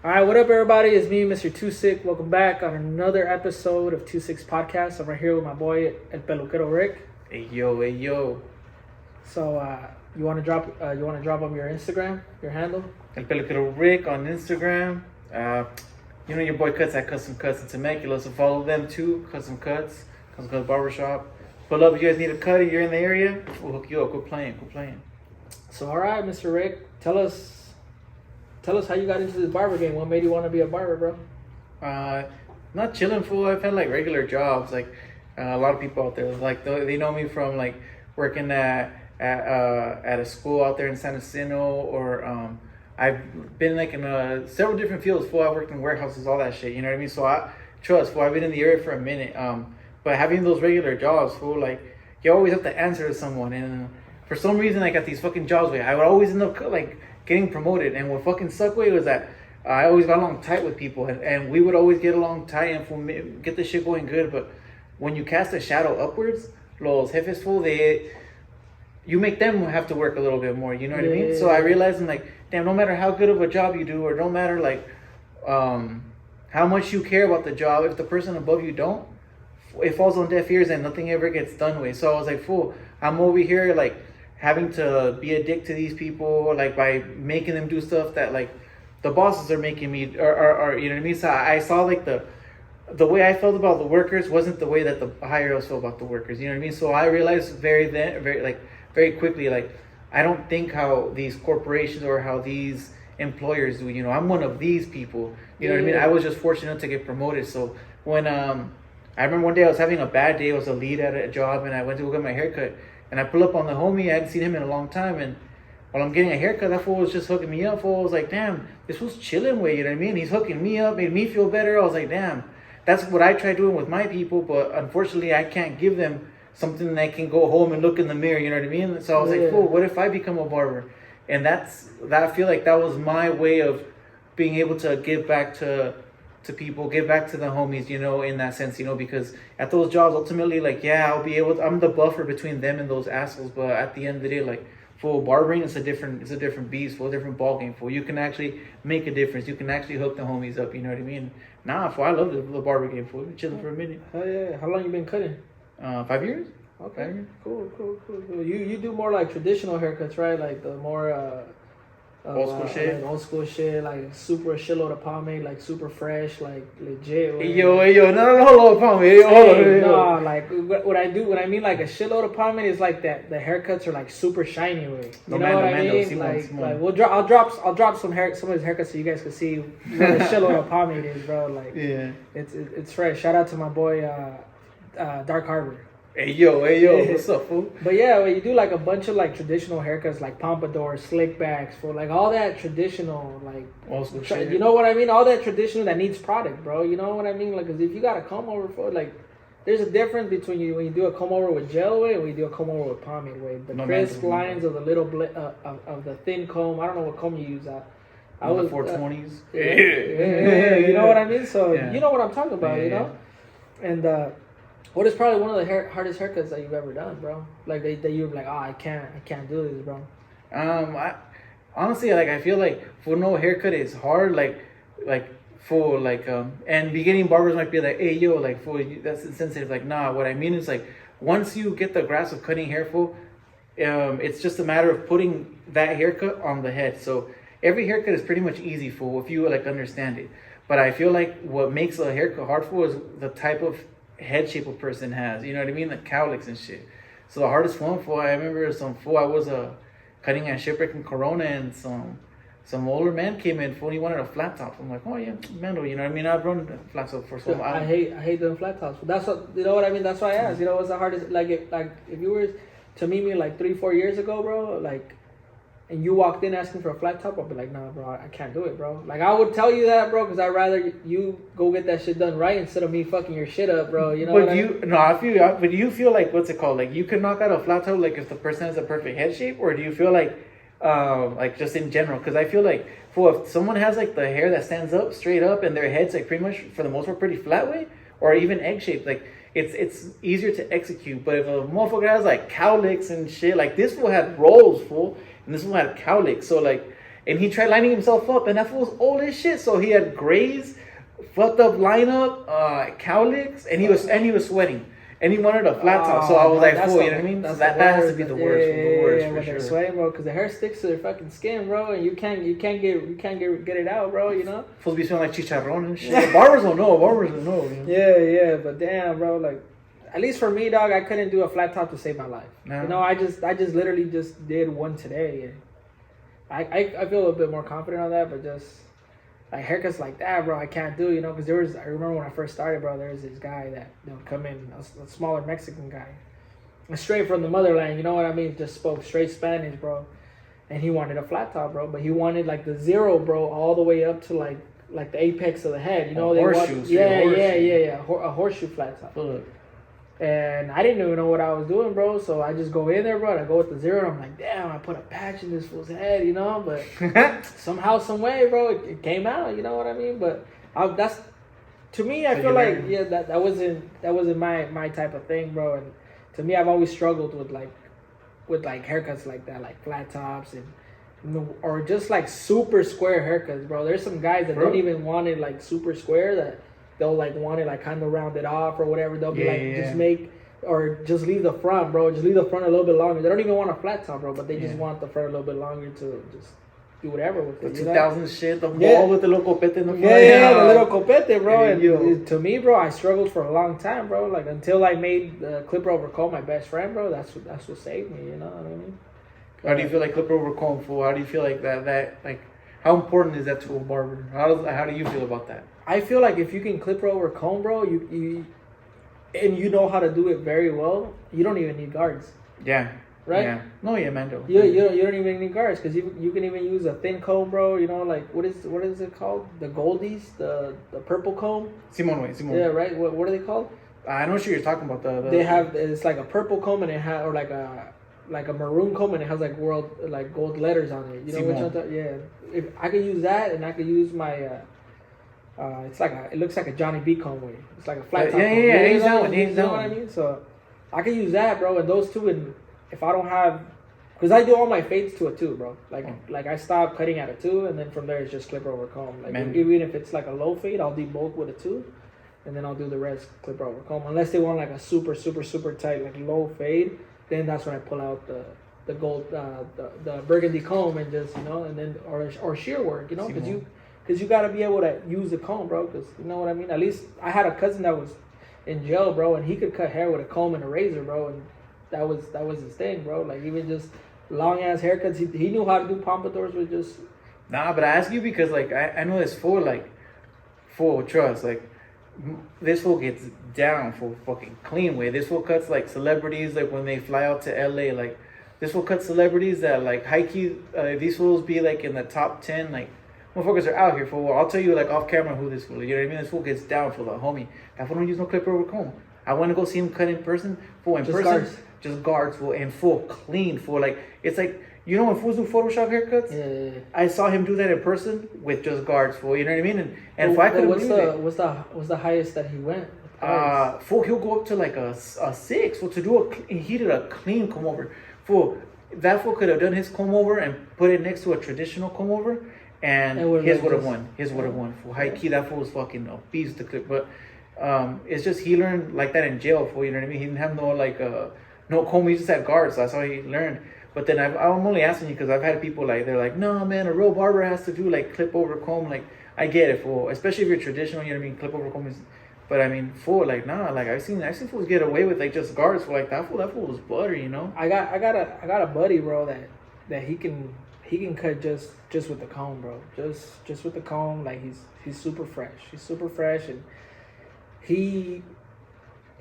All right, what up, everybody? It's me, Mr. 2SIK. Welcome back on another episode of 2SIK's podcast. I'm right here with my boy, ELPELUQUERO Rick. Hey yo. So, you want to drop on your Instagram, your handle? ELPELUQUERORICK on Instagram. Your boy cuts at Custom Cuts in Temecula, so follow them too. Custom Cuts Barbershop. Pull up if you guys need a cut and you're in the area. We'll hook you up. Go playing. So, all right, Mr. Rick, tell us how you got into this barber game. What made you want to be a barber, bro? Not chilling, fool. I've had like regular jobs. Like a lot of people out there, like they know me from like working at a school out there in San Jacinto, or I've been like in several different fields. Fool, I worked in warehouses, all that shit. You know what I mean? So I've been in the area for a minute. But having those regular jobs, fool, like you always have to answer to someone, and for some reason I got these fucking jobs where I would always end up like getting promoted. And what fucking sucked was that I always got along tight with people, and we would always get along tight and get the shit going good. But when you cast a shadow upwards, los jefes, fool, you make them have to work a little bit more. You know what I mean? So I realized, I'm like, damn, no matter how good of a job you do, or no matter like how much you care about the job, if the person above you don't, it falls on deaf ears and nothing ever gets done with. So I was like, fool, I'm over here like having to be a dick to these people, like by making them do stuff that like the bosses are making me, or you know what I mean? So I saw like the way I felt about the workers wasn't the way that the higher ups felt about the workers. You know what I mean? So I realized very quickly, like I don't think how these corporations or how these employers do. You know, I'm one of these people. You know what I mean? I was just fortunate to get promoted. So when I remember one day I was having a bad day. I was a lead at a job, and I went to go get my haircut. And I pull up on the homie. I hadn't seen him in a long time. And while I'm getting a haircut, that fool was just hooking me up. Fool, I was like, damn, this fool's chilling with, you know what I mean? He's hooking me up, made me feel better. I was like, damn, that's what I try doing with my people. But unfortunately, I can't give them something that can go home and look in the mirror, you know what I mean? So I was like, fool, what if I become a barber? And I feel like that was my way of being able to give back to people, give back to the homies, you know, in that sense, you know, because at those jobs, ultimately, like, yeah, I'll be able to, I'm the buffer between them and those assholes, but at the end of the day, like, for barbering, it's a different beast, for a different ball game, for you can actually make a difference, you can actually hook the homies up, you know what I mean? For I love the barber game, for chilling for a minute. Oh yeah, how long you been cutting? 5 years. Okay, 5 years. Cool. You do more like traditional haircuts, right? Like the more old school shit. Like old school shit, like super shitload of pomade, like super fresh, like legit. Yo, no, hold on, pomade. No, like what I mean like a shitload of pomade is like that. The haircuts are like super shiny with. You know what I mean? Like I'll drop some of his haircuts so you guys can see what a shitload of pomade is, bro. Like it's fresh. Shout out to my boy Dark Harbor. Hey yo, what's up, fool? But yeah, you do like a bunch of like traditional haircuts, like pompadours, slick backs, for like all that traditional, like old shit. You know what I mean? All that traditional that needs product, bro. You know what I mean? Like, cause if you got a comb over for like, there's a difference between when you do a comb over with gel weight and when you do a comb over with pomade weight. The crisp lines of the little of the thin comb. I don't know what comb you use. I was 420s. You know what I mean? So you know what I'm talking about, you know, and. What is probably one of the hardest haircuts that you've ever done, bro? Like that you're like, I can't do this, bro. I honestly, like, I feel like for no haircut is hard. Like for like and beginning barbers might be like, hey yo, like for that's insensitive. Like, nah, what I mean is like once you get the grasp of cutting hair, it's just a matter of putting that haircut on the head. So every haircut is pretty much easy if you like understand it. But I feel like what makes a haircut hard is the type of head shape a person has, you know what I mean, the cowlicks and shit. So the hardest one I remember I was cutting at Shipwreck in Corona, and some older man came in, he wanted a flat top. I'm like, oh yeah, Mando, you know what I mean, I've run flat top for so long. I hate doing flat tops. That's what, you know what I mean, that's why I asked, you know, what's the hardest, like if you were to meet me like 3-4 years ago, bro, like, and you walked in asking for a flat top, I'd be like, nah, bro, I can't do it, bro. Like, I would tell you that, bro, because I'd rather you go get that shit done right instead of me fucking your shit up, bro. You know what I mean? But do you feel like, what's it called? Like, you can knock out a flat top, like, if the person has a perfect head shape? Or do you feel like just in general? Because I feel like, if someone has, like, the hair that stands up, straight up, and their head's, like, pretty much, for the most part, pretty flat way, or even egg-shaped, like, it's easier to execute. But if a motherfucker has, like, cowlicks and shit, like, this fool had rolls, fool. And this one had cowlicks, so like and he tried lining himself up, and that fool was old as shit. So he had grays, fucked up lineup, cowlicks, and he was sweating. And he wanted a flat top, so I was like, "Fool," you know what I mean? So that has to be the worst, the worst for when sure. they're sweating, bro, because the hair sticks to their fucking skin, bro, and you can't get it out, bro. You know. Supposed to be smelling like chicharrón and shit. Barbers don't know. Barbers don't know. You know? Yeah, but damn, bro, like, at least for me, dog, I couldn't do a flat top to save my life. No. You know, I just literally just did one today, and I feel a little bit more confident on that, but just like haircuts like that, bro, I can't do, you know, because I remember when I first started, bro, there was this guy that would come in, a smaller Mexican guy, straight from the motherland, you know what I mean, just spoke straight Spanish, bro, and he wanted a flat top, bro, but he wanted like the zero, bro, all the way up to like the apex of the head, you know, a horseshoe flat top. Look. And I didn't even know what I was doing, bro. So I just go in there, bro. And I go with the zero. And I'm like, damn, I put a patch in this fool's head, you know. But somehow, some way, bro, it came out. You know what I mean? But that's to me. I feel like that wasn't my type of thing, bro. And to me, I've always struggled with haircuts like that, like flat tops or just like super square haircuts, bro. There's some guys that don't even want it like super square that. They'll like want it like kind of rounded off or whatever. They'll be just make or just leave the front, bro. Just leave the front a little bit longer. They don't even want a flat top, bro, but they just want the front a little bit longer to just do whatever with it. The 2000 shit, the ball with the little copete in the front. Yeah, the little copete, bro. And to me, bro, I struggled for a long time, bro. Like until I made the clipper over comb my best friend, bro. That's what saved me. You know what I mean? How do you feel like clipper over comb, fool? How do you feel like that like? How important is that to a barber? How do you feel about that? I feel like if you can clipper over comb, bro, you know how to do it very well, you don't even need guards. Yeah. Right? Yeah. No, yeah, man. You don't even need guards because you can even use a thin comb, bro. You know, like what is it called? The goldies, the purple comb. Simone. Yeah, right. What are they called? I know what you're talking about. It's like a purple comb and it has or like a maroon comb and it has like gold letters on it. You know which one? Yeah. If I could use that and I could use my. It looks like a Johnny B comb way. It's like a flat top. Yeah. He's down. You know what I mean? So I can use that, bro, and those two. And if I don't have, because I do all my fades to a 2, bro. Like I stop cutting at a 2, and then from there it's just clipper over comb. Like even if it's like a low fade, I'll do both with a 2, and then I'll do the rest clipper over comb. Unless they want like a super super super tight like low fade, then that's when I pull out the gold the burgundy comb and just and then or shear work, because you gotta be able to use the comb, bro. Because you know what I mean. At least I had a cousin that was in jail, bro, and he could cut hair with a comb and a razor, bro, and that was his thing, bro. Like even just long ass haircuts, he knew how to do pompadours with just. Nah, but I ask you because like I know this full trust like. This fool gets down for fucking clean way. This fool cuts like celebrities like when they fly out to LA. Like this fool cuts celebrities that like high key. These fools be like in the top 10 like. Motherfuckers are out here for a while. I'll tell you like off camera who this fool is. You know what I mean? This fool gets down for the homie. That fool don't use no clipper over comb. I want to go see him cut in person. Fool in just person. Guards. Just guards, fool, and full clean, fool. Like it's like when fools do Photoshop haircuts. Yeah. I saw him do that in person with just guards, fool. You know what I mean? And if I could, what's the highest that he went? Fool, he'll go up to like a 6. Fool, he did a clean comb over. Fool, that fool could have done his comb over and put it next to a traditional comb over. And his would have won. His would have won. For high key, that fool was fucking a beast to clip. But it's just he learned like that in jail. For you know what I mean. He didn't have no comb. He just had guards. So that's how he learned. But then I'm only asking you because I've had people like they're like, no man, a real barber has to do like clip over comb. Like I get it, fool. Especially if you're traditional. You know what I mean. Clip over comb is. But I mean, fool, like nah. Like I've seen fools get away with like just guards. For like that fool was butter. You know. I got a buddy, bro, that he can cut just with the comb, bro. Just with the comb, like he's super fresh. He's super fresh, and he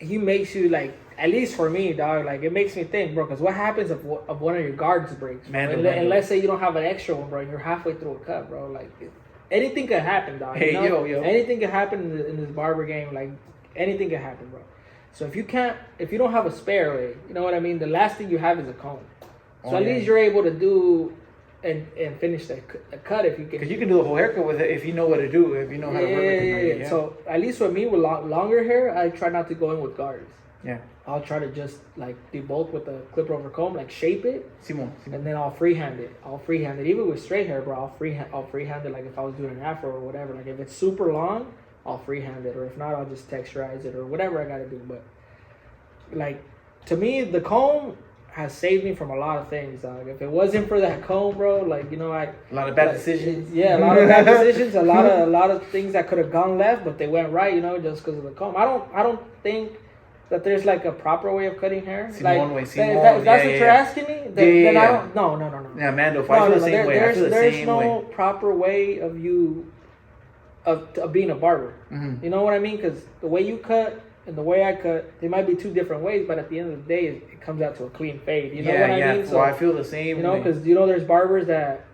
makes you like, at least for me, dog. Like it makes me think, bro. Because what happens if one of your guards breaks? And let's say you don't have an extra one, bro. And you're halfway through a cut, bro. Like anything could happen, dog. Hey, yo. Anything could happen in this barber game. Like anything could happen, bro. So if you don't have a spare way, you know what I mean. The last thing you have is a comb. So at least you're able to do. And finish the cut if you can. Because you can do the whole haircut with it if you know what to do, if you know how to work with it. Yeah. So at least for me with longer hair, I try not to go in with guards. Yeah. I'll try to just like do both with the clipper over comb, like shape it, Simon. and then I'll freehand it. Even with straight hair, bro. I'll freehand it. Like if I was doing an afro or whatever. Like if it's super long, I'll freehand it, or if not, I'll just texturize it or whatever I gotta do. But like to me, the comb has saved me from a lot of things, dog. If it wasn't for that comb, bro, like a lot of bad decisions. Yeah, a lot of bad decisions. A lot of things that could have gone left, but they went right. Just because of the comb. I don't think that there's like a proper way of cutting hair. Simone like way, if Simone. that's what you're asking me, then I don't. No. Yeah, Mando, if I feel the same way, I feel the same way. There's no proper way of being a barber. Mm-hmm. You know what I mean? Because the way you cut and the way I cut, they might be two different ways, but at the end of the day, it comes out to a clean fade. You know what I mean? So I feel the same. Because there's barbers that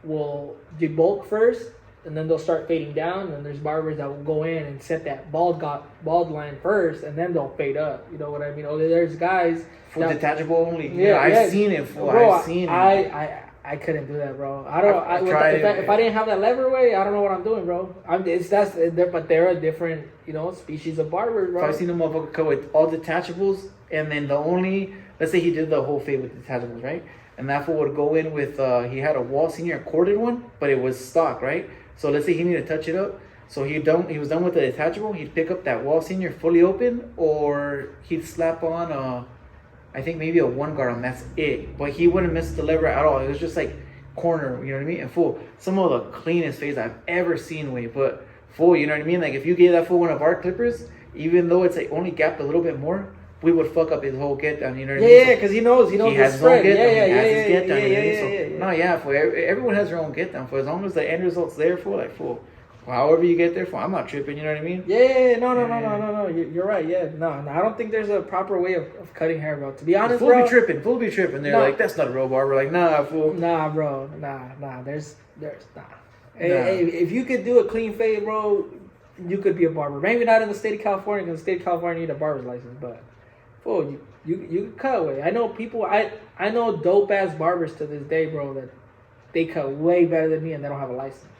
will debulk first, and then they'll start fading down. And there's barbers that will go in and set that bald line first, and then they'll fade up. You know what I mean? Or there's guys full detachable only. Yeah, I've seen it. Bro, I've seen it. I couldn't do that, bro. If I didn't have that lever way, I don't know what I'm doing, bro. But they're a different, species of barbers, bro. So I've seen a motherfucker cut with all detachables, and then let's say he did the whole fade with detachables, right? And that fool would go in with, he had a wall senior corded one, but it was stock, right? So let's say he needed to touch it up. So he was done with the detachable. He'd pick up that wall senior fully open, or he'd slap on I think maybe a one guard on, that's it. But he wouldn't miss the lever at all. It was just like corner, you know what I mean? And fool, some of the cleanest fades I've ever seen, but fool, you know what I mean? Like if you gave that fool one of our clippers, even though it's like only gapped a little bit more, we would fuck up his whole get down, you know what I mean? Yeah, because he knows he has his own get down. He has his get down. So everyone has their own get down. For as long as the end result's there, fool, however you get there, I'm not tripping, you know what I mean? Yeah, no. You're right. Yeah, no, I don't think there's a proper way of cutting hair, bro. To be honest, fool be tripping. They're like, that's not a real barber. Like, nah, fool. Nah, bro. Nah. There's nah. Hey, if you could do a clean fade, bro, you could be a barber. Maybe not in the state of California, because the state of California need a barber's license, but fool, you cut away. I know people. I know dope ass barbers to this day, bro, that they cut way better than me, and they don't have a license.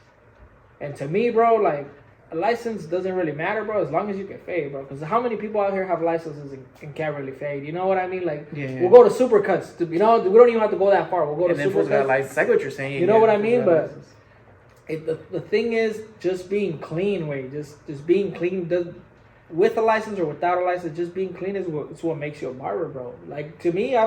And to me, bro, like, a license doesn't really matter, bro, as long as you can fade, bro. Because how many people out here have licenses and can't really fade? You know what I mean? Like, we'll go to supercuts. We don't even have to go that far. We'll go to supercuts. Got license. Like what you're saying. You know what I mean? But the thing is, just being clean, just being clean with a license or without a license, just being clean is what makes you a barber, bro. Like, to me, I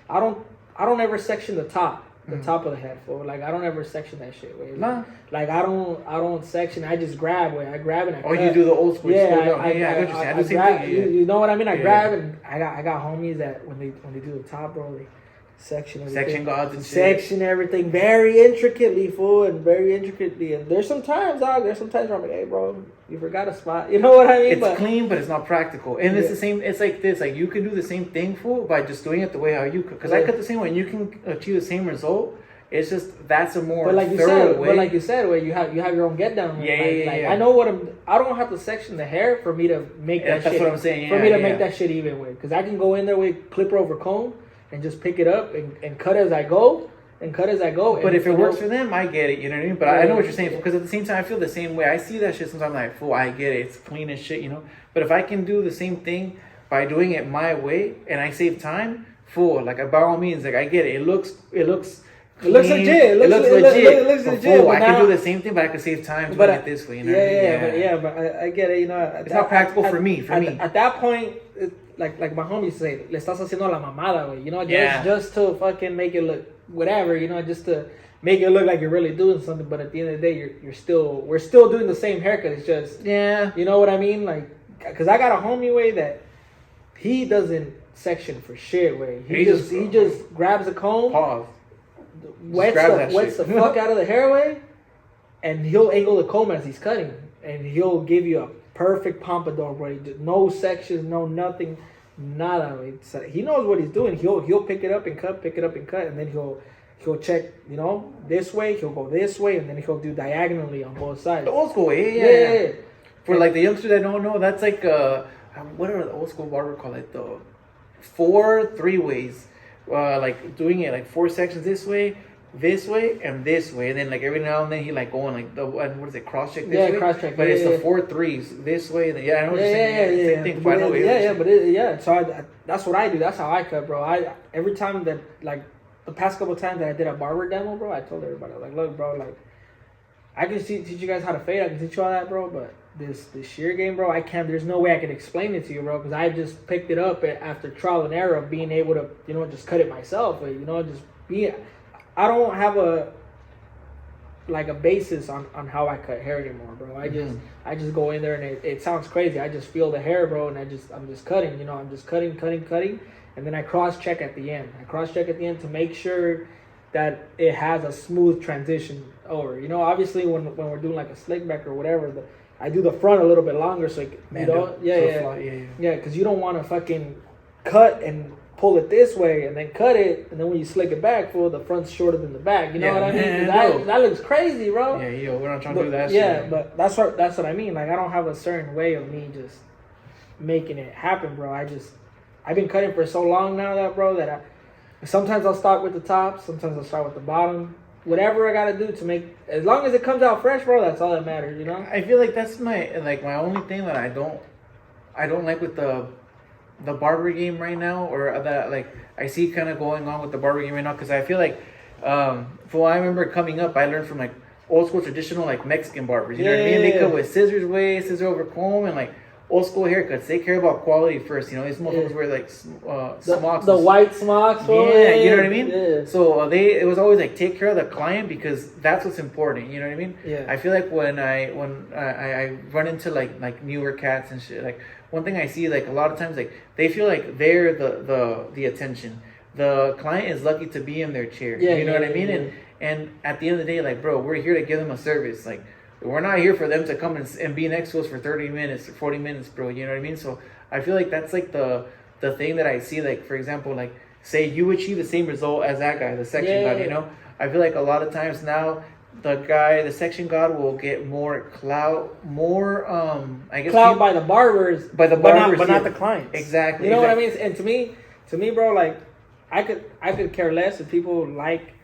don't ever section the top. The top of the head, fool. Like, I don't ever section that shit, way. Nah. Like, I don't section. I just grab, way. I grab and I cut. You do the old school. Yeah, I got what you're saying. I do the same thing. You know what I mean? I grab and I got homies that when they do the top, bro, they section everything. Section gods and shit. Section everything very intricately, fool, and very intricately. And there's some times, dog. There's some times where I'm like, hey, bro, you forgot a spot. You know what I mean? It's clean, but it's not practical. And it's the same. It's like this. Like, you can do the same thing, fool, by just doing it the way how you cut. Because I cut the same way, and you can achieve the same result. It's just that's a more thorough way. But like you said, where you have your own get down. I know what I don't have to section the hair for me to make that shit. That's what I'm saying. For me to make that shit even with, because I can go in there with clipper over comb and just pick it up and cut as I go. But if it works for them, I get it. You know what I mean? But I know what you're saying, because at the same time, I feel the same way. I see that shit sometimes. I'm like, fool, I get it. It's clean as shit, you know. But if I can do the same thing by doing it my way and I save time, fool, like, by all means, like, I get it. It looks clean. It looks legit. It looks legit. Fool, I can do the same thing, but I can save time doing it this way. You know but I get it. You know, it's not practical for me. At that point, like my homies say, le estás haciendo la mamada, güey. You know, just to fucking make it look whatever. You know, just to make it look like you're really doing something. But at the end of the day, we're still doing the same haircut. It's just you know what I mean? Like, because I got a homie way that he doesn't section for shit. Way he just grabs a comb. Pause. Wets the fuck out of the hairway, and he'll angle the comb as he's cutting, and he'll give you a perfect pompadour, bro. No sections, no nothing, nada. So he knows what he's doing. He'll pick it up and cut, and then he'll check, you know, this way. He'll go this way, and then he'll do diagonally on both sides. The old school way, yeah. For like the youngsters that don't know, that's like what are the old school barber call it? The 4 3 ways. Like doing it like 4 sections this way, this way and this way, and then like every now and then he like going like the what is it, cross check this Yeah, way, cross check, but yeah, it's yeah. the 4 3s this way. Then, yeah, I know what you're Yeah, saying. yeah. Same thing. But Final yeah. So that's what I do. That's how I cut, bro. I every time that like the past couple times that I did a barber demo, bro, I told everybody like, look, bro, like I can teach you guys how to fade. I can teach you all that, bro. But this shear game, bro, I can't. There's no way I can explain it to you, bro, because I just picked it up after trial and error of being able to, just cut it myself. You know, just be. I don't have a basis on how I cut hair anymore, bro. I just go in there and it sounds crazy. I just feel the hair, bro, and I'm just cutting. I'm just cutting, and then I cross check at the end. To make sure that it has a smooth transition over. Obviously when we're doing like a slick back or whatever, I do the front a little bit longer so because you don't want to fucking cut and pull it this way and then cut it, and then when you slick it back, the front's shorter than the back. You know what I mean? That looks crazy, bro. Yeah, we're not trying to do that. Yeah, shit. but that's what I mean. Like I don't have a certain way of me just making it happen, bro. I've been cutting for so long now that sometimes I'll start with the top, sometimes I'll start with the bottom. Whatever I gotta do to make, as long as it comes out fresh, bro, that's all that matters, I feel like that's my only thing that I don't like with the barber game right now, or that like I see kind of going on with the barber game right now, because I feel like for what I remember coming up, I learned from like old school traditional like Mexican barbers. You know what I mean? They cut with scissor over comb, and like old school haircuts. They care about quality first. These motherfuckers wear like smocks. The white smocks. Yeah, you know what I mean? Yeah. So it was always like take care of the client, because that's what's important. You know what I mean? Yeah. I feel like when I run into like newer cats and shit, like one thing I see like a lot of times, like they feel like they're the attention. The client is lucky to be in their chair. Yeah, you know what I mean? Yeah. And at the end of the day, like, bro, we're here to give them a service. Like, we're not here for them to come and be next to us for 30 minutes or 40 minutes, bro. You know what I mean? So I feel like that's like the thing that I see. Like, for example, like say you achieve the same result as that guy, the section god. I feel like a lot of times now the section god will get more clout, I guess clout by the barbers, but not the clients. Exactly. You know what I mean? And to me, bro, like I could care less if people like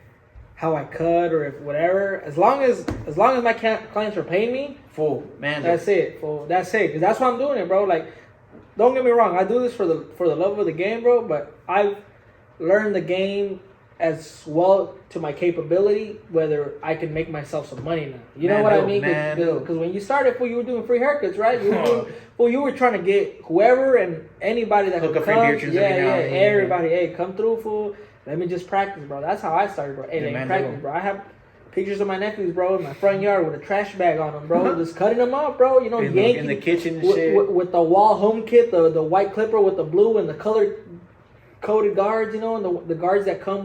how I cut or if whatever, as long as my clients are paying me, full man. That's it, fool. That's it. Because that's why I'm doing it, bro. Like, don't get me wrong, I do this for the love of the game, bro. But I've learned the game as well to my capability, whether I can make myself some money now. You know what I mean? Because when you started, fool, you were doing free haircuts, right? You were trying to get whoever and anybody that could come. Everybody, hey, come through, fool. Let me just practice, bro. That's how I started, bro. Hey, let me practice, bro. I have pictures of my nephews, bro, in my front yard with a trash bag on them, bro. Just cutting them up, bro. Yanking in the kitchen and shit. With the wall home kit, the white clipper with the blue and the colored coded guards, and the guards that come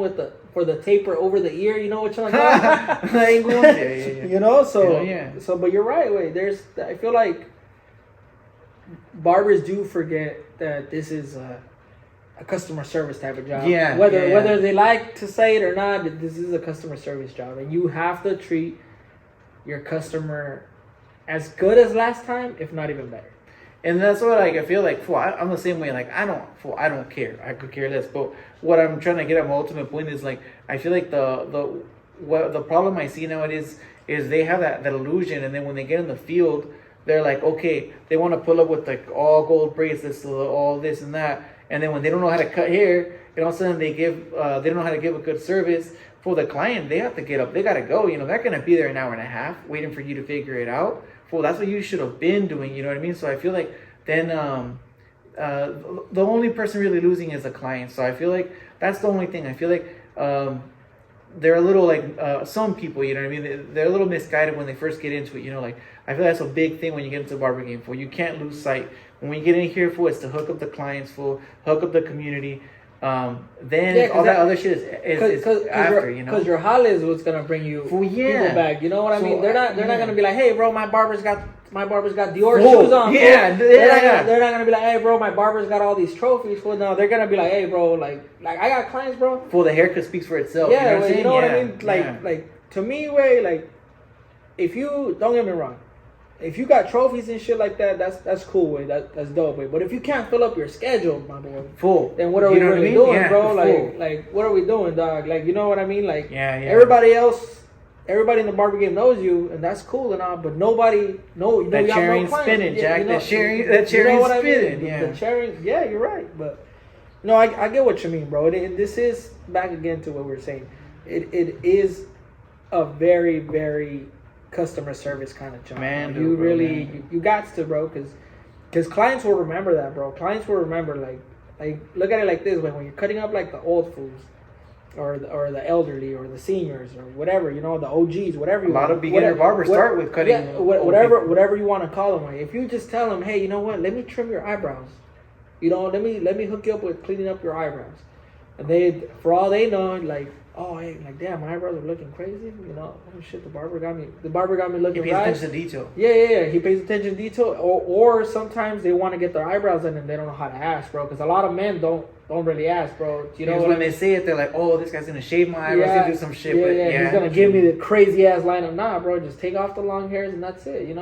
for the taper over the ear, what you're talking So, but you're right, I feel like barbers do forget that this is a customer service type of job. Whether they like to say it or not, this is a customer service job, and you have to treat your customer as good as last time, if not even better. And that's what I feel like. I'm the same way. Like I don't care. I could care less. But what I'm trying to get at, my ultimate point is like I feel like the problem I see nowadays is they have that illusion, and then when they get in the field, they're like, okay, they want to pull up with like all gold bracelets, all this and that, and then when they don't know how to cut hair, and all of a sudden they don't know how to give a good service for the client. They have to get up. They gotta go. They're gonna be there an hour and a half waiting for you to figure it out. Well, that's what you should have been doing, you know what I mean? So I feel like then the only person really losing is the client. So I feel like that's the only thing. I feel like they're a little like some people, you know what I mean? They're a little misguided when they first get into it, like I feel that's a big thing when you get into the barber game. You can't lose sight. When you get in here, it's to hook up the clients, hook up the community. Then all that other shit is after, because your holla is what's gonna bring you people back. You know what I mean? They're not gonna be like, hey, bro, my barber's got Dior shoes on. They're not gonna be like, hey, bro, my barber's got all these trophies. Well, no, they're gonna be like, hey, bro, like I got clients, bro. The haircut speaks for itself. Yeah, you know what I mean? Like to me, like if you don't get me wrong, if you got trophies and shit like that, that's cool. Way that's dope. Way. But if you can't fill up your schedule, my boy, full, then what are we really doing, bro? Like what are we doing, dog? Like, you know what I mean? Like, everybody in the barber game knows you, and that's cool and all. But nobody, that cherry spinning, Jack. That cherry spinning, The cherry, yeah, you're right. But no, I get what you mean, bro. This is back again to what we were saying. It is a very, very customer service kind of job. Man, you really you got to, bro, because clients will remember that, bro. Clients will remember, like look at it like this: when you're cutting up like the old fools, or the elderly, or the seniors, or whatever, the OGs, whatever. A lot of beginner barbers start with cutting. Yeah, whatever you want to call them. Like, if you just tell them, hey, you know what? Let me trim your eyebrows. Let me hook you up with cleaning up your eyebrows, and they, for all they know, like. Oh, hey, like, damn, my eyebrows are looking crazy. Oh shit, the barber got me looking. He pays attention to detail. Yeah. He pays attention to detail. Or sometimes they want to get their eyebrows in and they don't know how to ask, bro. Because a lot of men don't really ask, bro. When they say it, they're like, oh, this guy's gonna shave my eyebrows, he'll do some shit. Yeah, he's gonna give me the crazy ass lineup. Nah, bro, just take off the long hairs and that's it.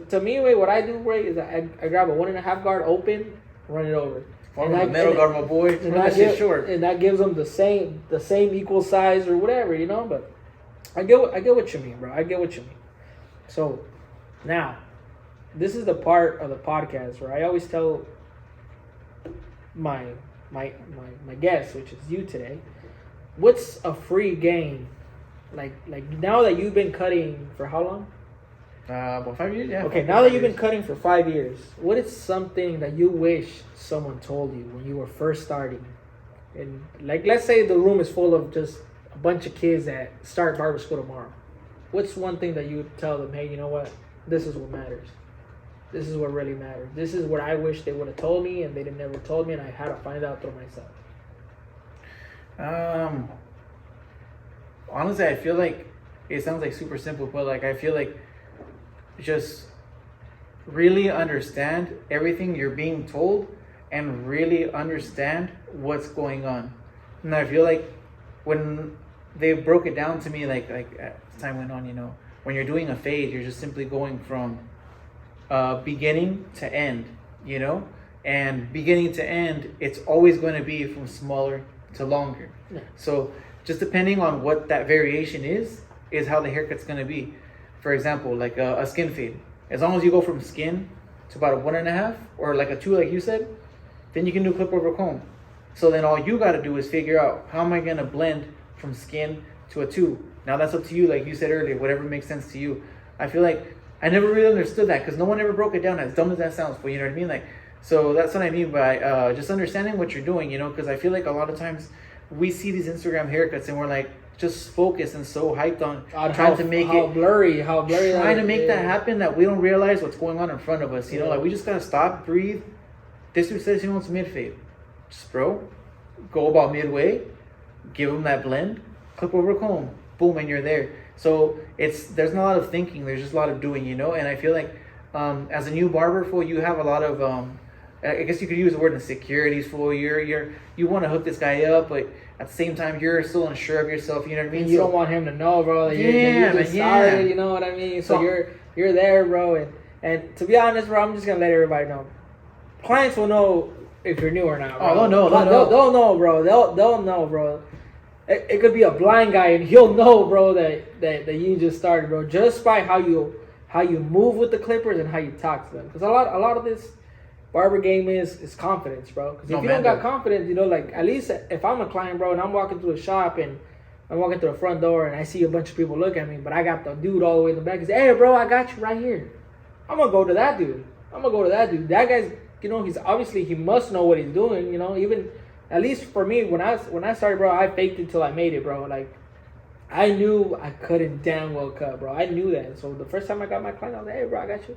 To me, what I do, Ray, is I grab a 1.5 guard open, run it over. And the metal guard, my boy. And that gives them the same equal size or whatever, But I get what you mean, bro. I get what you mean. So now, this is the part of the podcast where I always tell my guest, which is you today, what's a free game? Like now that you've been cutting for how long? About 5 years, yeah. Okay, now that you've been cutting for 5 years, what is something that you wish someone told you when you were first starting? And let's say the room is full of just a bunch of kids that start barber school tomorrow. What's one thing that you would tell them? Hey, you know what? This is what matters. This is what really matters. This is what I wish they would have told me, and they never told me, and I had to find out through myself. Honestly, I feel like it sounds like super simple, but I feel like just really understand everything you're being told and really understand what's going on. And I feel like when they broke it down to me, like as time went on, when you're doing a fade, you're just simply going from beginning to end, and beginning to end, it's always going to be from smaller to longer. Yeah. So just depending on what that variation is how the haircut's going to be. For example, like a skin fade. As long as you go from skin to about a 1.5 or like a 2, like you said, then you can do clip over comb. So then all you got to do is figure out, how am I going to blend from skin to a 2? Now that's up to you, like you said earlier, whatever makes sense to you. I feel like I never really understood that because no one ever broke it down, as dumb as that sounds, but you know what I mean? So that's what I mean by just understanding what you're doing, because I feel like a lot of times we see these Instagram haircuts and we're like, just focused and so hyped on trying to make it blurry, trying to make that happen, that we don't realize what's going on in front of us. We just gotta stop, breathe. This dude says he wants mid fade. Just, bro, go about midway, give him that blend, clip over comb, boom, and you're there. So there's not a lot of thinking. There's just a lot of doing, And I feel like as a new barber, fool, you have a lot of I guess you could use the word insecurities, fool. You want to hook this guy up, but at the same time, you're still unsure of yourself. You know what I mean? You don't want him to know, bro. That you just started. You know what I mean? So you're there, bro. And to be honest, bro, I'm just gonna let everybody know. Clients will know if you're new or not. Bro. Oh, they'll know. They'll know, bro. They'll know, bro. It could be a blind guy, and he'll know, bro, that you just started, bro, just by how you move with the clippers and how you talk to them. Because a lot of this barber game is confidence, bro. Because if you don't got confidence, at least if I'm a client, bro, and I'm walking through a shop and I'm walking through the front door and I see a bunch of people look at me, but I got the dude all the way in the back. He's, hey, bro, I got you right here. I'm gonna go to that dude. That guy's, he's obviously, he must know what he's doing. Even at least for me, when I started, bro, I faked it till I made it, bro. I knew I couldn't damn well cut, bro. I knew that. So the first time I got my client, I was like, hey, bro, I got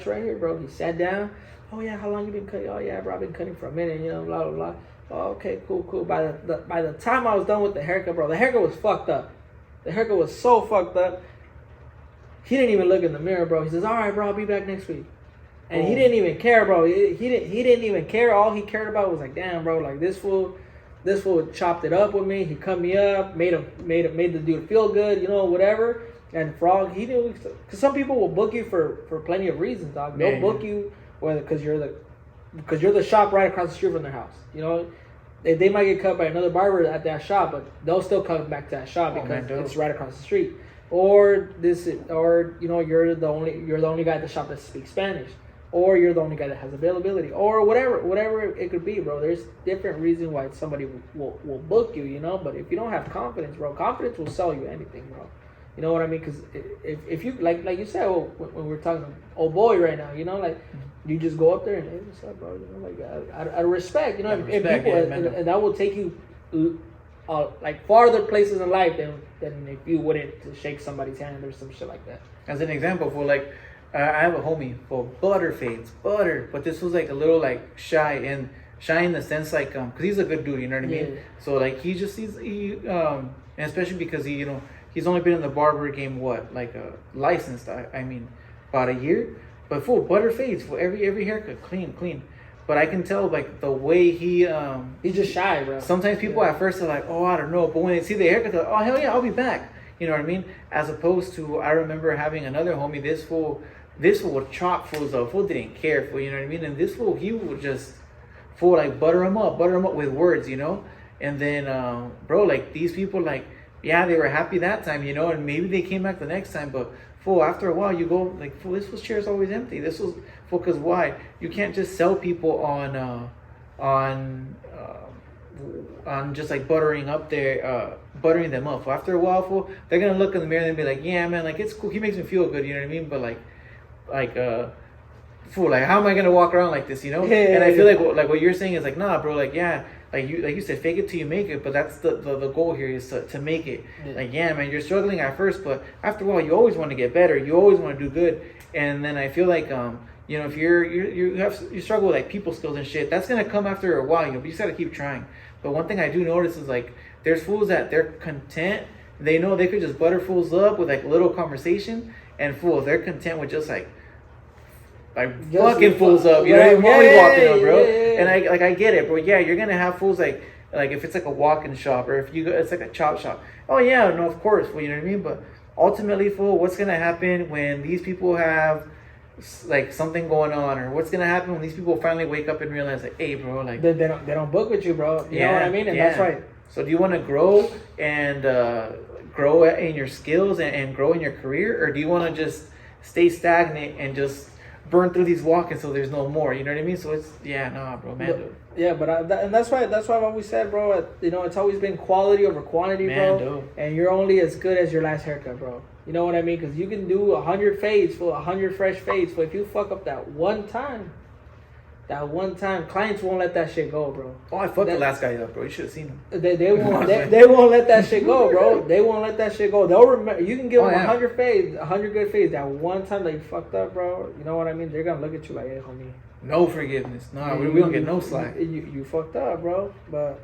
you right here, bro. He sat down. Oh yeah, how long you been cutting? Oh yeah, bro, I've been cutting for a minute, blah blah blah. Oh, okay, cool. By the time I was done with the haircut, bro, the haircut was fucked up. The haircut was so fucked up. He didn't even look in the mirror, bro. He says, all right, bro, I'll be back next week. And he didn't even care, bro. He didn't even care. All he cared about was like, damn, bro, like this fool chopped it up with me. He cut me up, made the dude feel good, whatever. And Frog, he knew, because some people will book you for plenty of reasons, dog. They'll book you whether because you're the shop right across the street from their house. You know, they might get cut by another barber at that shop, but they'll still come back to that shop because it's right across the street. Or you know, you're the only guy at the shop that speaks Spanish, or you're the only guy that has availability, or whatever it could be, bro. There's different reasons why somebody will book you, you know. But if you don't have confidence, bro, confidence will sell you anything, bro. You know what I mean? Because if you like you said when we're talking old boy right now, you know, like you just go up there and hey, what's up, bro? You know, like out of respect, you know, and people, and that will take you like farther places in life than if you wouldn't to shake somebody's hand or some shit like that. As an example, for like, I have a homie for butter fades, but this was like a little like shy in the sense like because he's a good dude, you know what I mean? So like he and especially because he, you know, he's only been in the barber game licensed, I mean, about a year. But full butter fades for every haircut, clean. But I can tell like the way he's just shy, bro. Sometimes people at first are like, oh, I don't know, but when they see the haircut, they're like, oh hell yeah, I'll be back. You know what I mean? As opposed to, I remember having another homie. This fool would chop fools up. Fool didn't care, fool. You know what I mean? And this fool, he would just like butter him up with words, you know. And then, bro, like these people, like, yeah, they were happy that time, you know, and maybe they came back the next time, but fool, after a while, you go like, fool, this chair's always empty. This was fool, because why? You can't just sell people on just like buttering them up. Fool. After a while, fool, they're gonna look in the mirror and be like, yeah, man, like it's cool. He makes me feel good, you know what I mean? But fool, like how am I gonna walk around like this, you know? And I feel like what you're saying is like, nah, bro, like yeah. Like you said, fake it till you make it, but that's the goal here is to make it. Like, yeah, man, you're struggling at first, but after a while, you always want to get better. You always want to do good. And then I feel like, you know, if you struggle with like people skills and shit, that's gonna come after a while. You know, but you just gotta keep trying. But one thing I do notice is like, there's fools that they're content. They know they could just butter fools up with like little conversation, and fools they're content with just like fucking fools up, you know, molly walking up, bro. And I get it, bro. Yeah, you're gonna have fools like if it's like a walk-in shop or if it's like a chop shop. Oh yeah, no, of course, well, you know what I mean. But ultimately, fool, what's gonna happen when these people have like something going on, or what's gonna happen when these people finally wake up and realize like, hey, bro, like they don't book with you, bro. You know what I mean? And that's right. So do you want to grow and grow in your skills and grow in your career, or do you want to just stay stagnant and just burn through these walk-ins so there's no more, you know what I mean? So it's bro, man. And that's why I've always said, bro, you know, it's always been quality over quantity, man, bro. And you're only as good as your last haircut, bro. You know what I mean? Because you can do 100 fades for 100 fresh fades, but if you fuck up that one time, clients won't let that shit go, bro. Oh, I fucked the last guy up, bro. You should have seen him. They won't let that shit go, bro. They won't let that shit go. They'll remember. You can give them 100 fades, 100 good fades. That one time that you fucked up, bro. You know what I mean? They're gonna look at you like, hey, homie. No forgiveness. Nah, we don't get no slack. You fucked up, bro. But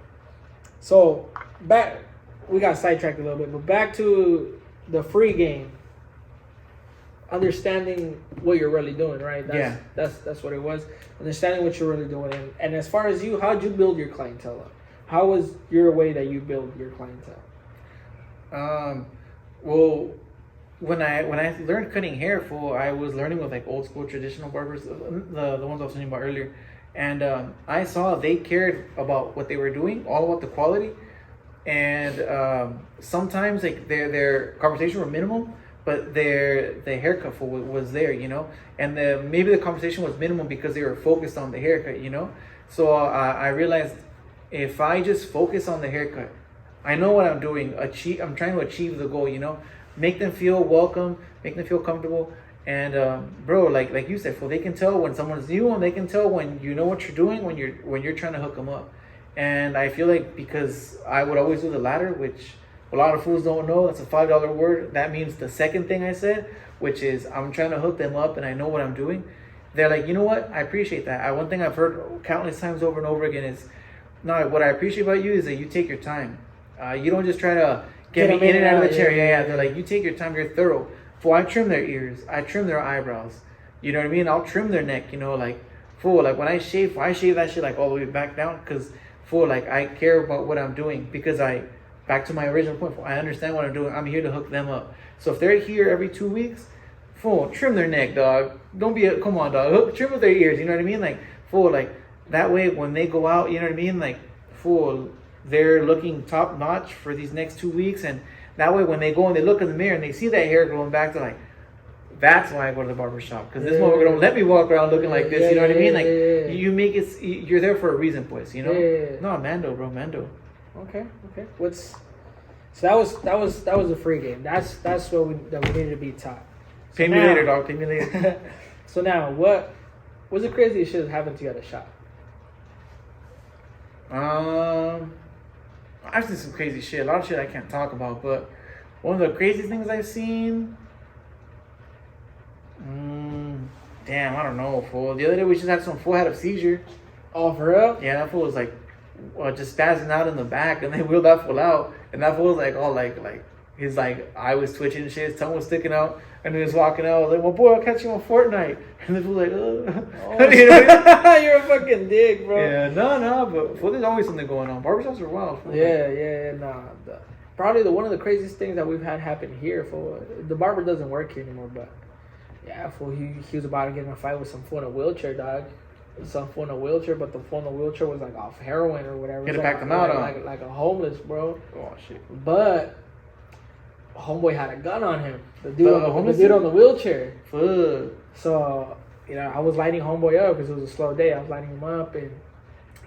so back, we got sidetracked a little bit, but back to the free game. Understanding what you're really doing, right? That's what it was. Understanding what you're really doing, and as far as you, how'd you build your clientele up? How was your way that you build your clientele? Well, when I learned cutting hair, I was learning with like old school traditional barbers, the ones I was talking about earlier, and I saw they cared about what they were doing, all about the quality, and sometimes like their conversation were minimal. But the haircut was there, you know, and maybe the conversation was minimal because they were focused on the haircut, you know. So I realized if I just focus on the haircut, I know what I'm doing. I'm trying to achieve the goal, you know, make them feel welcome, make them feel comfortable, and bro, like you said, they can tell when someone's new, and they can tell when you know what you're doing when you're trying to hook them up. And I feel like because I would always do the latter, which a lot of fools don't know, that's a $5 word. That means the second thing I said, which is I'm trying to hook them up and I know what I'm doing. They're like, you know what? I appreciate that. One thing I've heard countless times over and over again is, no, what I appreciate about you is that you take your time. You don't just try to get me in and out of the chair. Yeah. They're like, you take your time, you're thorough. I trim their ears, I trim their eyebrows. You know what I mean? I'll trim their neck, you know, like, like when I shave that shit like all the way back down because, like I care about what I'm doing because I back to my original point. I understand what I'm doing. I'm here to hook them up. So if they're here every 2 weeks, fool, trim their neck, dog. Don't be come on, dog. Trim with their ears. You know what I mean? Like, fool, like that way when they go out, you know what I mean? Like, fool, they're looking top notch for these next 2 weeks, and that way when they go and they look in the mirror and they see that hair growing back, they're like, that's why I go to the barber shop, because this motherfucker don't let me walk around looking like this. You know what I mean? Like, you make it. You're there for a reason, pues. You know? No, Mando, bro, Mando. Okay. So that was a free game. That's what we needed to be taught. So Pay me later, dog. Pay me later. So now, what's the craziest shit that happened to you at a shop? I've seen some crazy shit. A lot of shit I can't talk about, but one of the craziest things I've seen. Damn, I don't know, fool. The other day we just had some fool had a seizure. Oh, for real? Yeah, that fool was like, just spazzing out in the back, and they wheeled that fool out, and that fool was like, all like his like eye was twitching and shit, his tongue was sticking out, and he was walking out. I was like, well, boy, I'll catch you on Fortnite. And the fool was like, oh, you know? You're a fucking dick, bro. Yeah, no, but fool, there's always something going on. Barbershops are wild. Fool. Yeah, nah. Probably one of the craziest things that we've had happen here. For the barber doesn't work here anymore, but. Yeah, fool, he was about to get in a fight with some fool in a wheelchair, dog. Some fool in a wheelchair, but the fool in the wheelchair was like off heroin or whatever. Could have backed him out, like a homeless, bro. Oh shit. But homeboy had a gun on him. The dude on the wheelchair. Fuck. So I was lighting homeboy up because it was a slow day. I was lighting him up, and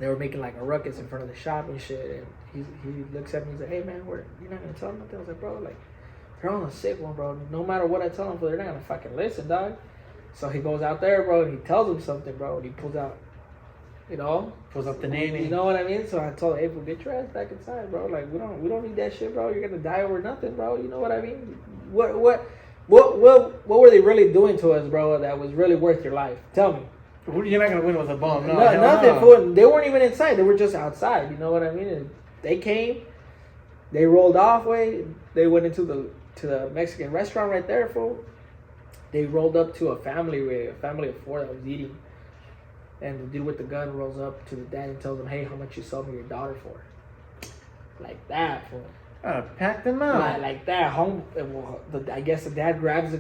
they were making like a ruckus in front of the shop and shit. And he looks at me, he's like, "Hey man, you're not gonna tell him nothing?" I was like, "Bro, like." They're on a sick one, bro. No matter what I tell them, they're not gonna fucking listen, dog. So he goes out there, bro, and he tells them something, bro. And he pulls out, pulls up the name. You know what I mean? So I told him, "Hey, fool, get your ass back inside, bro. Like we don't need that shit, bro. You're gonna die over nothing, bro. You know what I mean? What were they really doing to us, bro? That was really worth your life? Tell me." You're not gonna win with a bum. No, nothing. Fool. They weren't even inside. They were just outside. You know what I mean? And they came. They rolled off. They went into the Mexican restaurant right there, fool. They rolled up to a family of four that was eating. And the dude with the gun rolls up to the dad and tells him, "Hey, how much you sold me your daughter for?" Like that, fool. Packed them out. Like that. I guess the dad grabs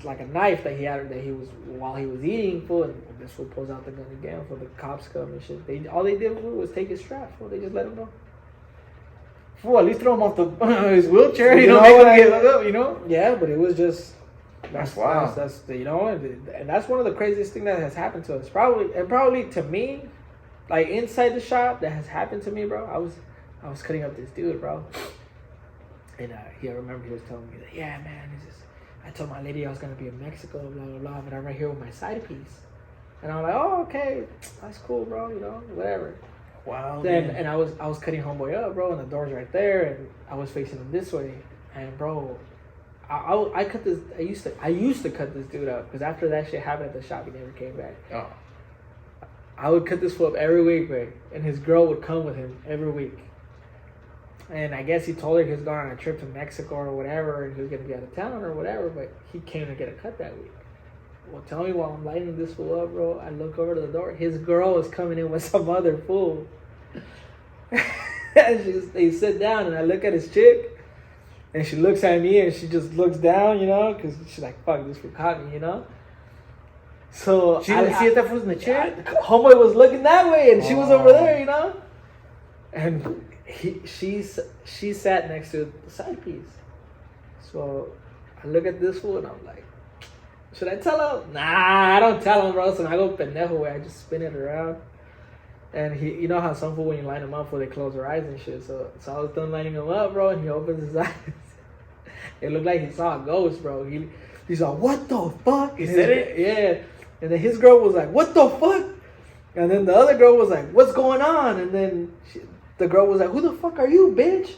like a knife that he was while he was eating, fool, and this fool pulls out the gun again, for the cops come and shit. All they did was take his strap, fool. They just let him go. Well, at least throw him off his wheelchair. You know, make him get up. You know. Yeah, but it was just. That's wild. That's and that's one of the craziest things that has happened to us. Probably to me, like inside the shop, that has happened to me, bro. I was cutting up this dude, bro, and I remember he was telling me that, yeah, man, I told my lady I was gonna be in Mexico, blah blah blah, but I'm right here with my side piece, and I'm like, oh, okay, that's cool, bro. Whatever. Wow. And I was cutting homeboy up, bro, and the door's right there, and I was facing him this way, and bro, I cut this. I used to cut this dude up because after that shit happened at the shop, he never came back. Oh. I would cut this fool up every week, man, and his girl would come with him every week. And I guess he told her he was going on a trip to Mexico or whatever, and he was gonna be out of town or whatever, but he came to get a cut that week. Well, tell me while I'm lighting this fool up, bro, I look over to the door. His girl is coming in with some other fool. And they sit down, and I look at his chick, and she looks at me, and she just looks down, because she's like, fuck, this fool caught me, So she didn't see if that fool's in the chair? Homeboy was looking that way, and she was over there, And she sat next to the side piece. So I look at this fool, and I'm like, should I tell him? Nah, I don't tell him, bro. So I go pendejo way. I just spin it around. And he, you know how some fool, when you line them up, they close their eyes and shit. So I was done lining him up, bro, and he opens his eyes. It looked like he saw a ghost, bro. He's like, what the fuck? He said it? Yeah. And then his girl was like, what the fuck? And then the other girl was like, what's going on? And then the girl was like, who the fuck are you, bitch?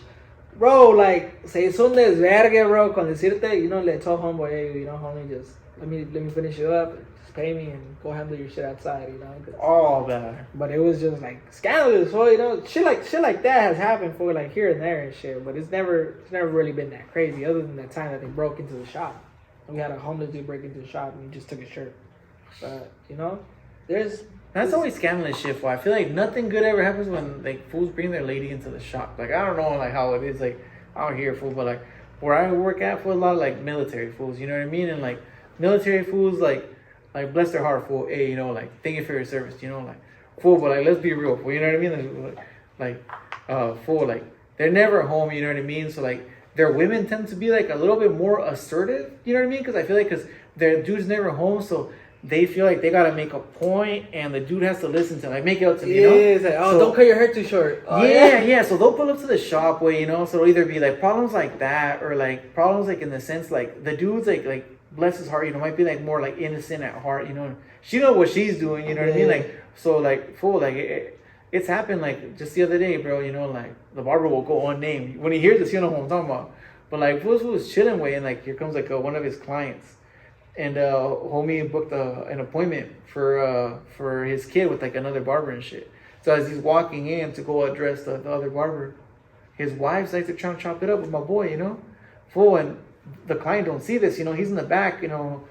Bro, like, se hizo un desvergue, bro, con decirte, le told homeboy, hey, homie, just let me finish you up, just pay me and go handle your shit outside, Oh, man. But it was just like scandalous, shit like that has happened for like here and there and shit, but it's never really been that crazy, other than that time that they broke into the shop. We had a homeless dude break into the shop and he just took his shirt. But there's That's always scandalous shit. Fool. I feel like nothing good ever happens when like fools bring their lady into the shop. Like I don't know like how it is like out here, fool, but like where I work at, for a lot of like military fools. You know what I mean? And like military fools, like bless their heart, fool. Hey, you know, like thank you for your service. You know, like fool, but like let's be real, fool. You know what I mean? Fool, like they're never home. You know what I mean? So like their women tend to be like a little bit more assertive. You know what I mean? Because I feel like because their dude's never home, so they feel like they gotta make a point, and the dude has to listen to, like, make it up to me, you know? It's like, oh, so, don't cut your hair too short. Oh, yeah. So they'll pull up to the shop way, you know? So it'll either be, like, problems like that, or, like, problems, like, in the sense, like, the dude's, like, bless his heart, you know, might be, like, more, like, innocent at heart, you know? She know what she's doing, you know what I mean? Like, so, like, fool, like, it's happened, like, just the other day, bro, you know? Like, the barber will go unnamed. When he hears this, you know what I'm talking about. But, like, fool was chilling way, and, like, here comes, like, one of his clients. And homie booked an appointment for his kid with like another barber and shit. So as he's walking in to go address the other barber, his wife's like to try and chop it up with my boy, you know, fool. And the client don't see this, you know, he's in the back, you know,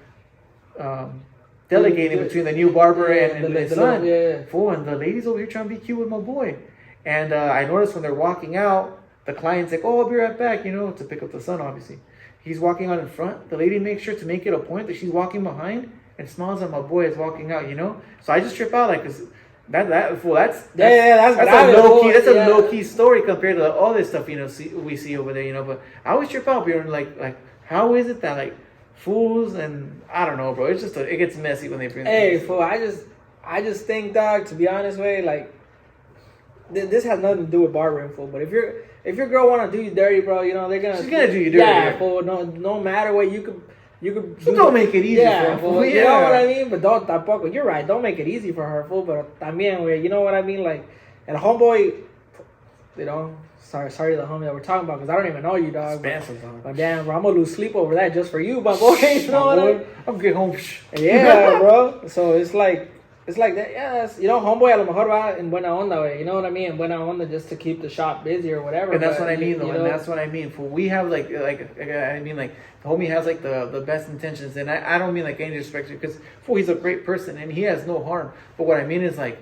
delegating between the new barber and his son. Fool, and the lady's over here trying to be cute with my boy. And I noticed when they're walking out, the client's like, "Oh, I'll be right back," you know, to pick up the son, obviously. He's walking out in front. The lady makes sure to make it a point that she's walking behind and smiles at my boy is walking out, you know? So I just trip out, like, cause that's a low key. That's a low key story compared to all this stuff, you know, we see over there, you know. But I always trip out, bro. Like, how is it that like fools and I don't know, bro. It's just it gets messy when they bring. Hey, fool. I just think, dog. To be honest, way like this has nothing to do with barbering, fool. But if your girl wanna do you dirty, bro, you know she's gonna do you dirty. Yeah, fool. No matter what, you could. So don't make it easy for her, fool. You know what I mean? But don't tampoco. You're right. Don't make it easy for her, fool. But también, güey, you know what I mean? Like, and homeboy, you know. Sorry to the homie that we're talking about, because I don't even know you, dog. But damn, bro, I'm gonna lose sleep over that just for you, my boy. You know what I mean? I'm getting home. Yeah, bro. So it's like that. Yeah, you know, homeboy a lo mejor va en buena onda, way. You know what I mean? En buena onda, just to keep the shop busy or whatever. And that's what I mean, though. And that's what I mean. For we have like I mean, like the homie has like the best intentions, and I don't mean like any disrespect, because he's a great person and he has no harm. But what I mean is like.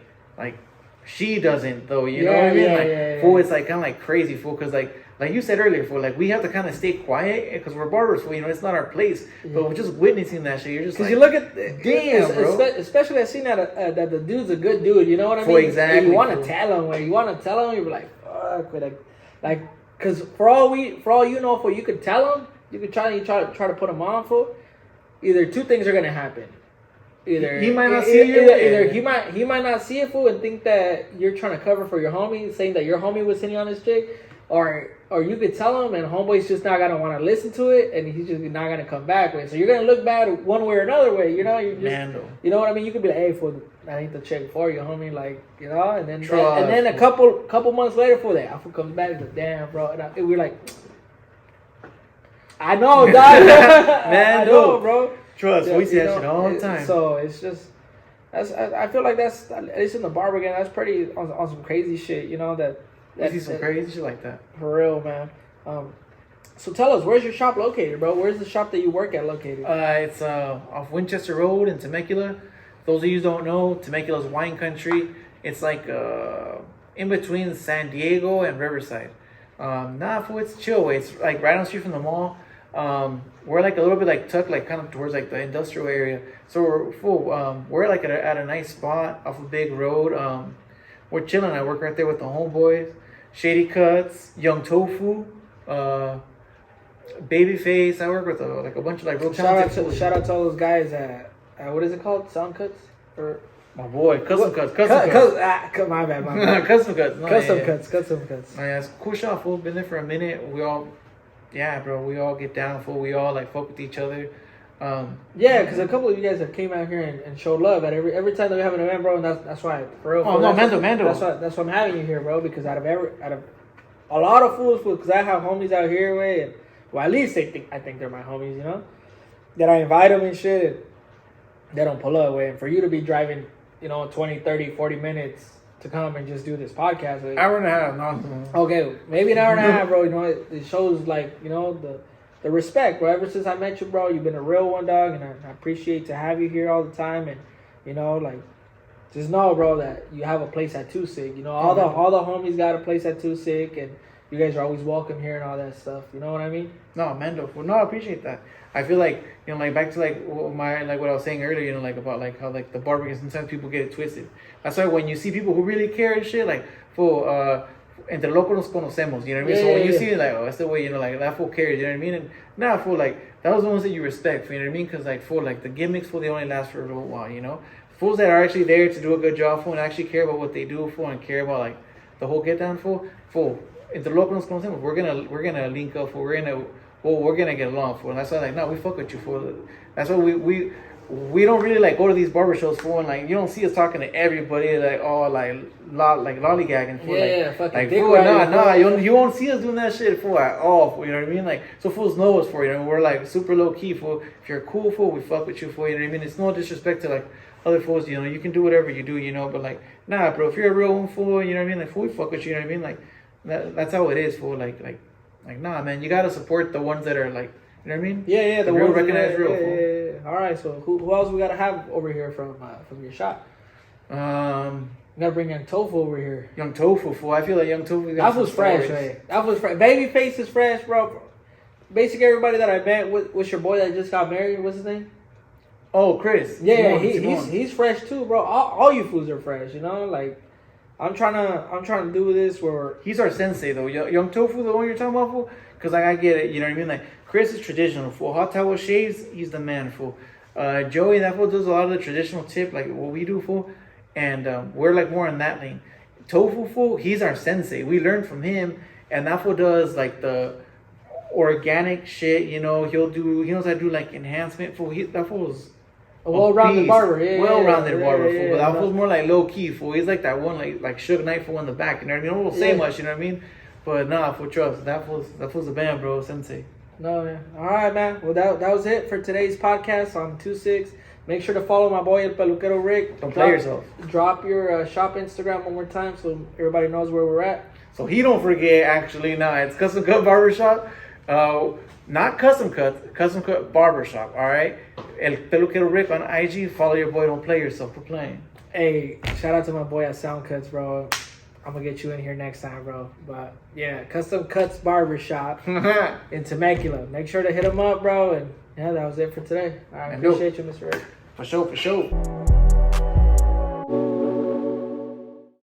She doesn't though, you know what I mean? Fool, it's like kind of like crazy, fool, because like you said earlier, fool, like we have to kind of stay quiet because we're barbers, fool. You know, it's not our place. But we're just witnessing that shit. You're just like, you look at damn, bro. Especially I seen that the dude's a good dude. You know what I mean? Exactly. You want to tell him, you're like, fuck, like, because for all you know, fool, you could tell him, you could try to put him on, fool. Either two things are gonna happen. Either he might not see you. Either he might not see it, fool, and think that you're trying to cover for your homie, saying that your homie was hitting on his chick, or you could tell him, and homeboy's just not gonna want to listen to it, and he's just not gonna come back with. So you're gonna look bad one way or another way, you know. You know what I mean? You could be like, "Hey, fool, I ain't the chick for you, homie," like, you know, and then a couple months later, fool, that fool comes back and goes, "Damn, bro," and we're like, "I know, dog, I know, bro." Trust, we see that shit all the time. So it's just, I feel like that's, at least in the barber game, that's pretty on some crazy shit, you know, that see some crazy shit like that. For real, man. So tell us, where's your shop located, bro? Where's the shop that you work at located? It's off Winchester Road in Temecula. Those of you who don't know, Temecula's wine country. It's like in between San Diego and Riverside. It's chill way. It's like right on the street from the mall. We're like a little bit like tucked like kind of towards like the industrial area, so we're like at a nice spot off a big road. We're chilling. I work right there with the homeboys, Shady Cuts, Young Tofu, Babyface. I work with like a bunch of like real talented. Shout out to all those guys at what is it called? Sound Cuts or my boy, Custom Cuts. My bad. Custom Cuts. Custom Cuts. Yeah, it's a cool shop. Fool. Been there for a minute. Yeah, bro, we all get down, fool. We all like fuck with each other. Yeah, because a couple of you guys have came out here and showed love at every time that we have an event, bro. And that's why, for real. Oh no, Mando. That's why I'm having you here, bro. Because out of a lot of fools, because I have homies out here, way, and well, at least I think they're my homies, you know. That I invite them and shit, and they don't pull up, way. And for you to be driving, you know, 20, 30, 40 minutes to come and just do this podcast. Like, hour and a half, no. Okay, maybe an hour and a half, bro. You know, it shows like, you know, the respect, bro. Ever since I met you, bro, you've been a real one, dog, and I appreciate to have you here all the time. And you know, like, just know, bro, that you have a place at 2SIK. You know, all the homies got a place at 2SIK, and you guys are always welcome here and all that stuff. You know what I mean? No, man, well, no, I appreciate that. I feel like, you know, like back to like my, like what I was saying earlier, you know, like about like how like the barber, because sometimes people get it twisted. That's why when you see people who really care and shit, like, entre locos nos conocemos, you know what I mean? Yeah, so when yeah, you see it, like, oh, that's the way, you know, like, that fool cares, you know what I mean? And nah, fool, like, that was the ones that you respect, you know what I mean? Because, like, fool, like, the gimmicks, fool, they only last for a little while, you know? Fools that are actually there to do a good job, fool, and actually care about what they do, fool, and care about, like, the whole get down, fool, entre locos nos conocemos, we're gonna link up, fool, we're gonna get along, fool. And that's why, like, no, we fuck with you, fool. That's why we don't really like go to these barber shows, fool, and like you don't see us talking to everybody like all like lollygagging, fool. Fucking like dick fool, riding, you won't see us doing that shit, fool, at all, fool, you know what I mean? Like, so fools know us, fool, you know, we're like super low key, fool. If you're cool, fool, we fuck with you, fool, you know what I mean? It's no disrespect to like other fools, you know, you can do whatever you do, you know, but like, nah, bro, if you're a real one, fool, you know what I mean? Like, fool, we fuck with you, you know what I mean? Like, that's how it is, fool. Like, nah, man, you gotta support the ones that are like, you know what I mean? Yeah, the real recognized real. Yeah. All right, so who else we gotta have over here from your shop? We gotta bring Young Tofu over here. Young Tofu, fool. I feel like Young Tofu. That was fresh, right? That was fresh. Babyface is fresh, bro. Basically, everybody that I met with your boy that just got married. What's his name? Oh, Chris. Yeah, he's fresh too, bro. All you fools are fresh, you know. Like, I'm trying to do this where he's our sensei though. Young Tofu, the one you're talking about, fool. Cause like I get it, you know what I mean. Like Chris is traditional, fool. Hot Towel shaves, he's the man, fool. Joey, that fool does a lot of the traditional tip, like what we do, fool. And we're like more in that lane. Tofu, fool, he's our sensei. We learned from him, and that fool does like the organic shit. You know, he knows how to do like enhancement, fool. That fool's a well-rounded barber, well-rounded barber, fool. But that no. fool's more like low-key, fool. He's like that one, like Suge Knight fool in the back. You know what I mean? I won't say much, you know what I mean? But nah, fool, trust. That fool's a band, bro, sensei. No, man. All right, man. Well, that was it for today's podcast on 2SIK's. Make sure to follow my boy El Peluquero Rick. Don't play yourself. Drop your shop Instagram one more time so everybody knows where we're at. So he don't forget, actually, nah, it's Custom Cut Barbershop. Not custom cut barbershop, all right? El Peluquero Rick on IG. Follow your boy. Don't play yourself. Quit playing. Hey, shout out to my boy at Sound Cuts, bro. I'm gonna get you in here next time, bro. But yeah, Custom Cuts Barbershop in Temecula. Make sure to hit him up, bro. And yeah, that was it for today. All right, appreciate you, Mr. Rick. For sure.